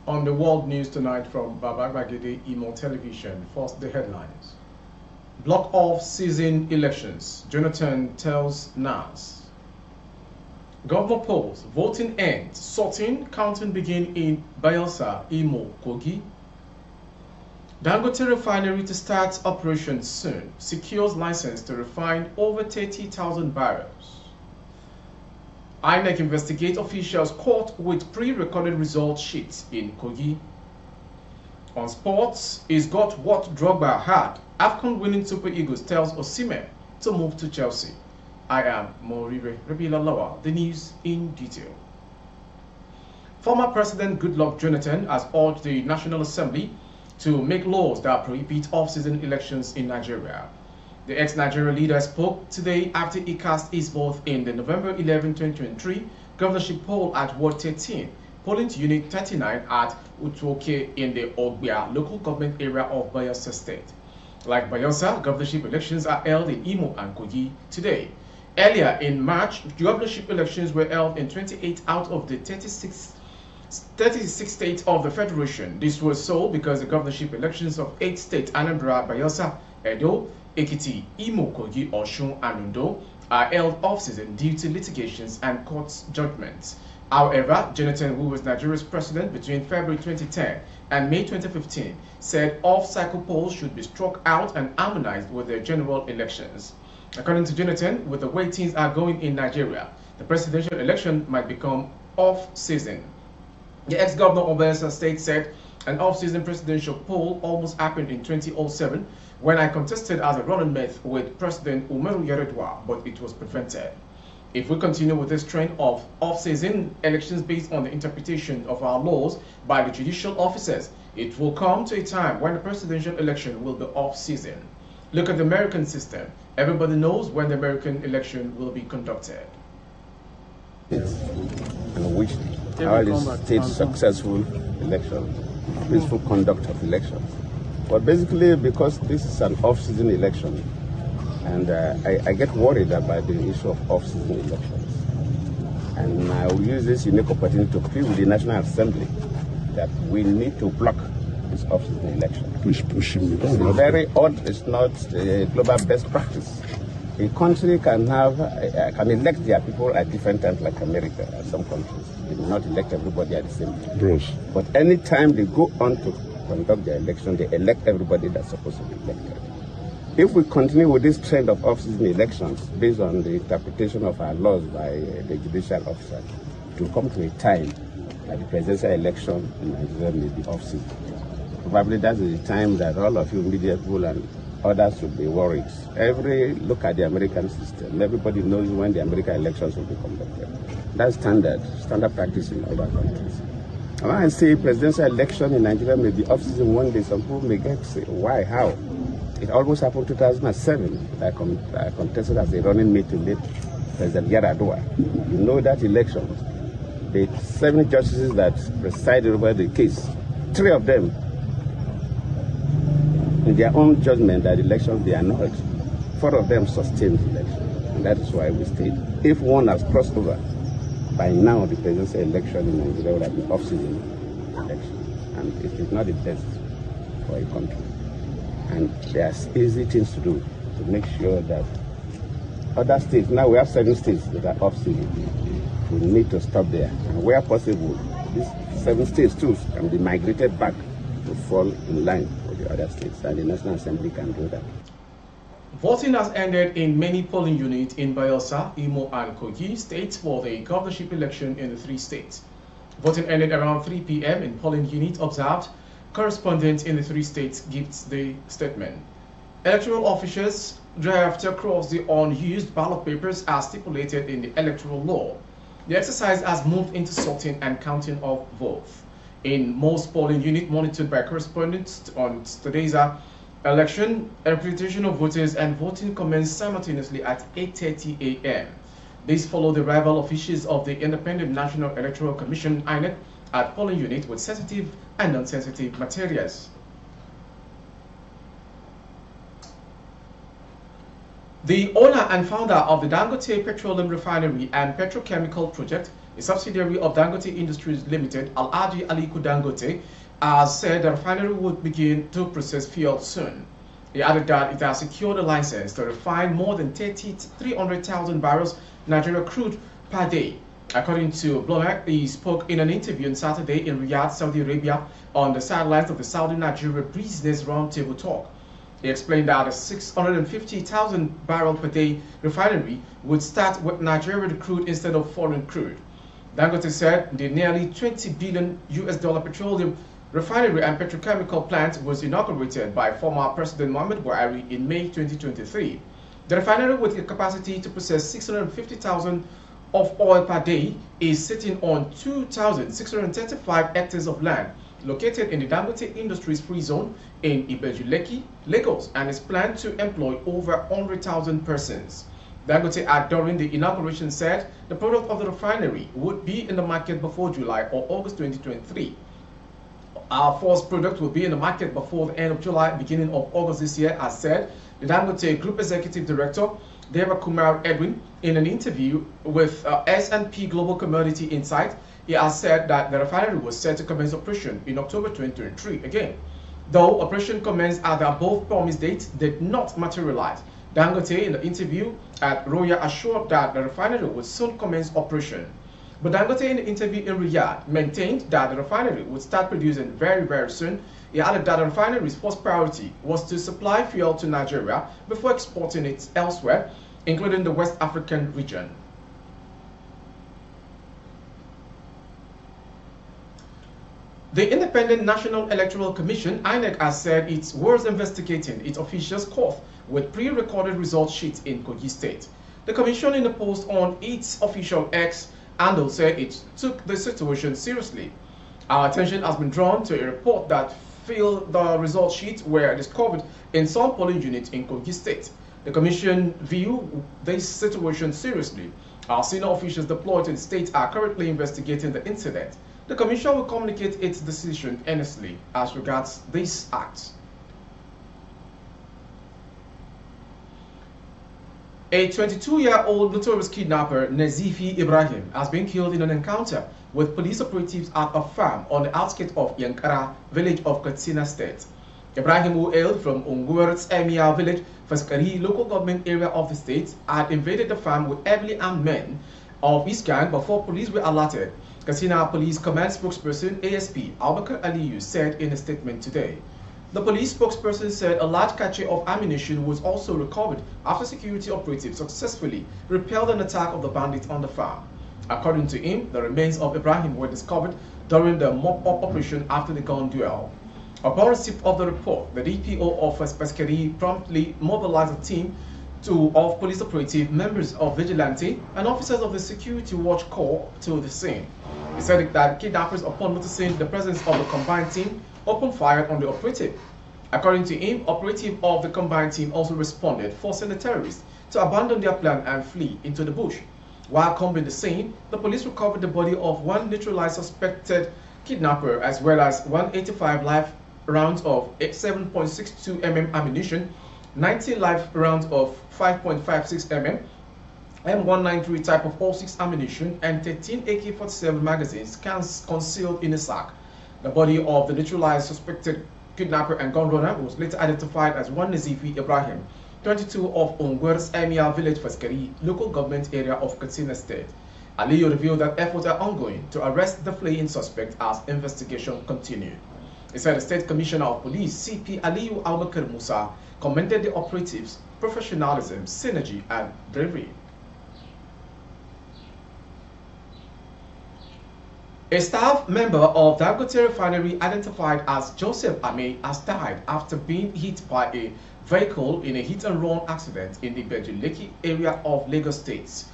On the world news tonight from Baba Bagede Imo Television, first the headlines. Block off season elections, Jonathan tells NAS. Governor polls, voting ends, sorting, counting begin in Bayelsa, Imo, Kogi. Dango Refinery to start operations soon, secures license to refine over 30,000 barrels. INEC investigate officials caught with pre-recorded result sheets in Kogi. On sports, is got what Drogba had. AFCON winning Super Eagles tells Osim to move to Chelsea. I am Morire Rabila Lawa. The news in detail. Former President Goodluck Jonathan has urged the National Assembly to make laws that prohibit off-season elections in Nigeria. The ex-Nigeria leader spoke today after he cast his vote in the November 11, 2023 governorship poll at Ward 13, polling to Unit 39 at Utuoke in the Ogbia local government area of Bayelsa State. Like Bayelsa, governorship elections are held in Imo and Kogi today. Earlier in March, governorship elections were held in 28 out of the 36 states of the Federation. This was so because the governorship elections of 8 states, Anambra, Bayelsa, Edo, Ekiti, Imo, Kogi, Osun, and Ondo, are held off-season due to litigations and court judgments. However, Jonathan, who was Nigeria's president between February 2010 and May 2015, said off-cycle polls should be struck out and harmonized with the general elections. According to Jonathan, with the way things are going in Nigeria, the presidential election might become off-season. The ex-governor of Bayelsa State said an off-season presidential poll almost happened in 2007 when I contested as a running mate with President Umaru Yar'Adua, but it was prevented. If we continue with this trend of off-season elections based on the interpretation of our laws by the judicial officers, it will come to a time when the presidential election will be off-season. Look at the American system. Everybody knows when the American election will be conducted. And which are the state's successful election, peaceful conduct of elections. But basically, because this is an off-season election, and I get worried about the issue of off-season elections. And I will use this unique opportunity to plead with the National Assembly that we need to block this off-season election. It's very odd. It's not a global best practice. A country can can elect their people at different times, like America and some countries. They do not elect everybody at the same time. But any time they go on to conduct their election, they elect everybody that's supposed to be elected. If we continue with this trend of off-season elections based on the interpretation of our laws by the judicial officer, it will come to a time that the presidential election in Nigeria may be off-season. Probably that's the time that all of you media people and others should be worried. Look at the American system. Everybody knows when the American elections will be conducted. That's standard practice in other countries. And when I say presidential election in Nigeria may be off-season one day, some people may say, why, how? It almost happened in 2007. I contested as a running mate to late President Yar'Adua. You know that election, the 7 justices that presided over the case, 3 of them, in their own judgment that elections be annulled, 4 of them sustained the election. And that is why we stayed. If one has crossed over, by now the presidential election in Nigeria would have been off-season election. And it is not the best for a country. And there's easy things to do to make sure that other states, now we have 7 states that are off-season. We need to stop there. And where possible, these 7 states too can be migrated back to fall in line with the other states, and the National Assembly can do that. Voting has ended in many polling units in Bayelsa, Imo, and Kogi states for the governorship election in the 3 states. Voting ended around 3 p.m. in polling units observed. Correspondent in the 3 states gives the statement. Electoral officials draft across the unused ballot papers as stipulated in the electoral law. The exercise has moved into sorting and counting of votes. In most polling units monitored by correspondents on today's election, accreditation of voters and voting commenced simultaneously at 8:30 a.m. These follow the rival officials of the Independent National Electoral Commission, INEC, at polling units with sensitive and non-sensitive materials. The owner and founder of the Dangote Petroleum Refinery and Petrochemical Project, a subsidiary of Dangote Industries Limited, Alhaji Aliko Dangote, has said the refinery would begin to process fuel soon. He added that it has secured a license to refine more than 300,000 barrels Nigeria crude per day. According to Bloomberg, he spoke in an interview on Saturday in Riyadh, Saudi Arabia, on the sidelines of the Saudi-Nigeria Business Roundtable talk. He explained that a 650,000 barrel per day refinery would start with Nigerian crude instead of foreign crude. Dangote said the nearly $20 billion petroleum refinery and petrochemical plant was inaugurated by former President Muhammad Buhari in May 2023. The refinery, with a capacity to process 650,000 of oil per day, is sitting on 2,635 hectares of land located in the Dangote Industries Free Zone in Ibeju-Lekki, Lagos, and is planned to employ over 100,000 persons. Dangote during the inauguration said the product of the refinery would be in the market before July or August 2023. Our first product will be in the market before the end of July, beginning of August this year, as said the Dangote Group Executive Director, Deva Kumar Edwin, in an interview with S&P Global Commodity Insight. He has said that the refinery was set to commence operation in October 2023 again. Though operation commenced at the above promised date did not materialize, Dangote in the interview at Roya assured that the refinery would soon commence operation. But Dangote in the interview in Riyadh maintained that the refinery would start producing very soon. He added that the refinery's first priority was to supply fuel to Nigeria before exporting it elsewhere, including the West African region. The Independent National Electoral Commission, INEC, has said it was investigating its officials caught with pre-recorded result sheets in Kogi State. The commission, in a post on its official X handle, said it took the situation seriously. Our attention has been drawn to a report that filled the result sheets were discovered in some polling units in Kogi State. The commission view this situation seriously. Our senior officials deployed to the state are currently investigating the incident. The commission will communicate its decision earnestly as regards these acts. A 22-year-old notorious kidnapper, Nazifi Ibrahim, has been killed in an encounter with police operatives at a farm on the outskirts of Yankara village of Katsina State. Ibrahim, who hailed from Ungur's Emia village, Faskari local government area of the state, had invaded the farm with heavily armed men of his gang before police were alerted. Katsina Police Command spokesperson ASP Abubakar Aliyu said in a statement today. The police spokesperson said a large cache of ammunition was also recovered after security operatives successfully repelled an attack of the bandits on the farm. According to him, the remains of Ibrahim were discovered during the mop-up operation after the gun duel. Upon receipt of the report, the DPO of Paskari promptly mobilized a team of police operative, members of vigilante, and officers of the Security Watch Corps to the scene. He said that kidnappers, upon noticing the presence of the combined team, opened fire on the operative. According to him, operative of the combined team also responded, forcing the terrorists to abandon their plan and flee into the bush. While combing the scene, the police recovered the body of one neutralized suspected kidnapper, as well as 185 live rounds of 7.62 mm ammunition, 90 live rounds of 5.56 mm, M193 type of all-6 ammunition, and 13 AK-47 magazines concealed in a sack. The body of the neutralized suspected kidnapper and gun runner was later identified as one Nazifi Ibrahim, 22 of Ungwer's Emia village, Faskari, local government area of Katsina State. Aliyu revealed that efforts are ongoing to arrest the fleeing suspect as investigation continued. He said the State Commissioner of Police, CP Aliyu Abubakar Musa, commended the operatives' professionalism, synergy, and bravery. A staff member of Dangote Refinery, identified as Joseph Ame, has died after being hit by a vehicle in a hit-and-run accident in the Ibeju-Lekki area of Lagos State.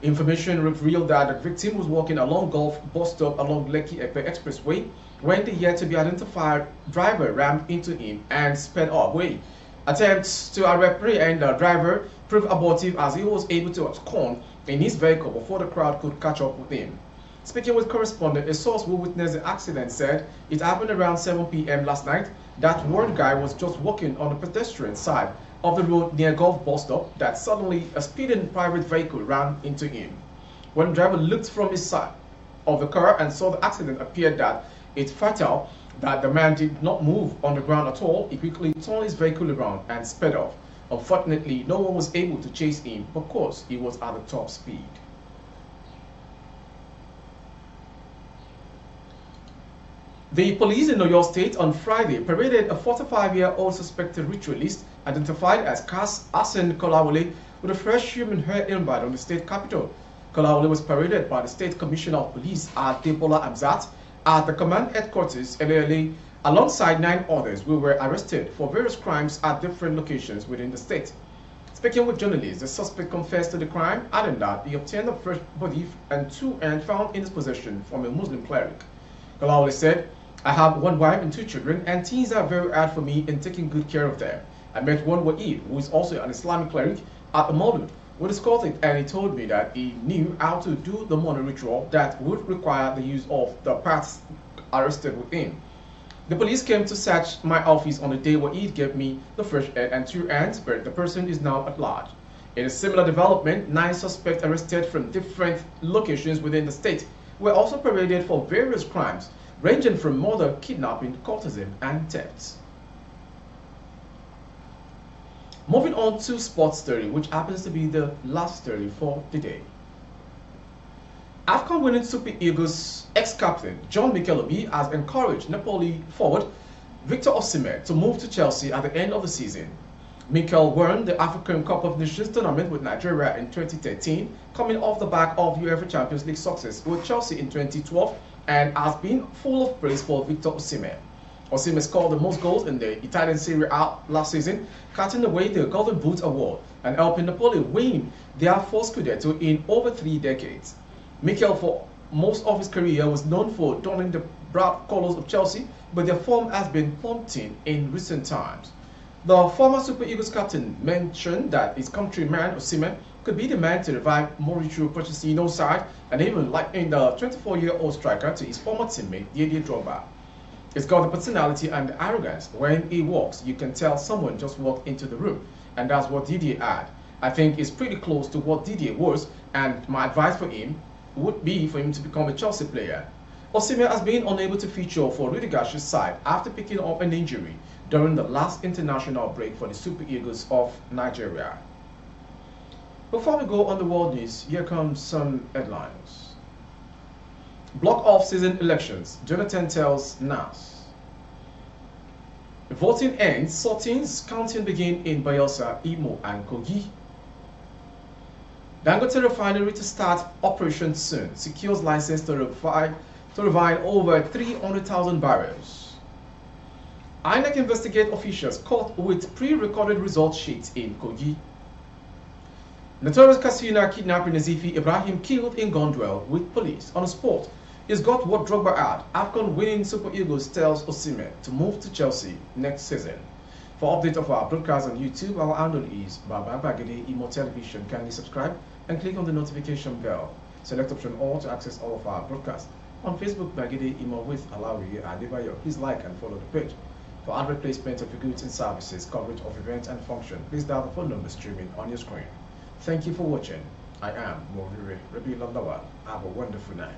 Information revealed that the victim was walking along Gulf bus stop along Lekki-Epe Expressway when the yet-to-be-identified driver rammed into him and sped away. Attempts to apprehend the driver proved abortive as he was able to abscond in his vehicle before the crowd could catch up with him. Speaking with correspondent, a source who witnessed the accident said it happened around 7 p.m. last night. That one guy was just walking on the pedestrian side of the road near Golf Bus Stop that suddenly a speeding private vehicle ran into him. When the driver looked from his side of the car and saw the accident, appeared that it's fatal that the man did not move on the ground at all. He quickly turned his vehicle around and sped off. Unfortunately, no one was able to chase him because he was at the top speed. The police in New York State on Friday paraded a 45-year-old suspected ritualist identified as Kas Asen Kolawole with a fresh human hair invite on the state capitol. Kolawole was paraded by the State Commissioner of Police at Debola Amzat at the command headquarters LLA alongside 9 others who were arrested for various crimes at different locations within the state. Speaking with journalists, the suspect confessed to the crime, adding that he obtained a fresh body and 2 and found in his possession from a Muslim cleric. Kolawole said, "I have 1 wife and 2 children, and things are very hard for me in taking good care of them. I met one Wa'id, who is also an Islamic cleric, at the Maulud. We discussed it, and he told me that he knew how to do the money ritual that would require the use of the parts arrested with him. The police came to search my office on the day Wa'id gave me the fresh head and 2 hands, but the person is now at large." In a similar development, 9 suspects arrested from different locations within the state were also paraded for various crimes, ranging from murder, kidnapping, cultism, and thefts. Moving on to sports story, which happens to be the last story for the day. AFCON winning Super Eagles ex-captain John Mikel Obi has encouraged Napoli forward Victor Osim to move to Chelsea at the end of the season. Mikel won the African Cup of Nations tournament with Nigeria in 2013, coming off the back of UEFA Champions League success with Chelsea in 2012, and has been full of praise for Victor Osimhen. Osim scored the most goals in the Italian Serie A last season, cutting away the Golden Boot award and helping Napoli win their 4th Scudetto in over 3 decades. Mikel, for most of his career, was known for donning the proud colours of Chelsea, but their form has been plummeting in recent times. The former Super Eagles captain mentioned that his countryman Osimhen could be the man to revive Mauricio Pochettino's side, and even likening the 24-year-old striker to his former teammate Didier Drogba. He's got the personality and the arrogance. When he walks, you can tell someone just walked into the room, and that's what Didier had. I think it's pretty close to what Didier was, and my advice for him would be for him to become a Chelsea player. Osimhen has been unable to feature for Rudiger's side after picking up an injury during the last international break for the Super Eagles of Nigeria. Before we go on the world news, here comes some headlines. Block off-season elections, Jonathan tells NAS. Voting ends, sortings, counting begin in Bayelsa, Imo, and Kogi. Dango Refinery to start operation soon, secures license to refine over 300,000 barrels. INEC Investigate officials caught with pre-recorded result sheets in Kogi. Notorious casino kidnapper Nazifi Ibrahim killed in gun duel with police on a spot. He's got what Drogba had. AFCON winning Super Eagles tells Osimhen to move to Chelsea next season. For update of our broadcast on YouTube, our handle is Baba Bagede Imo Television. Kindly subscribe and click on the notification bell. Select option all to access all of our broadcasts. On Facebook, Bagede Imo with Alawi Adebayo. Please like and follow the page. For advert placement of your goods and services, coverage of events and function, please dial the phone number streaming on your screen. Thank you for watching. I am Morire Rabi Lalawa. Have a wonderful night.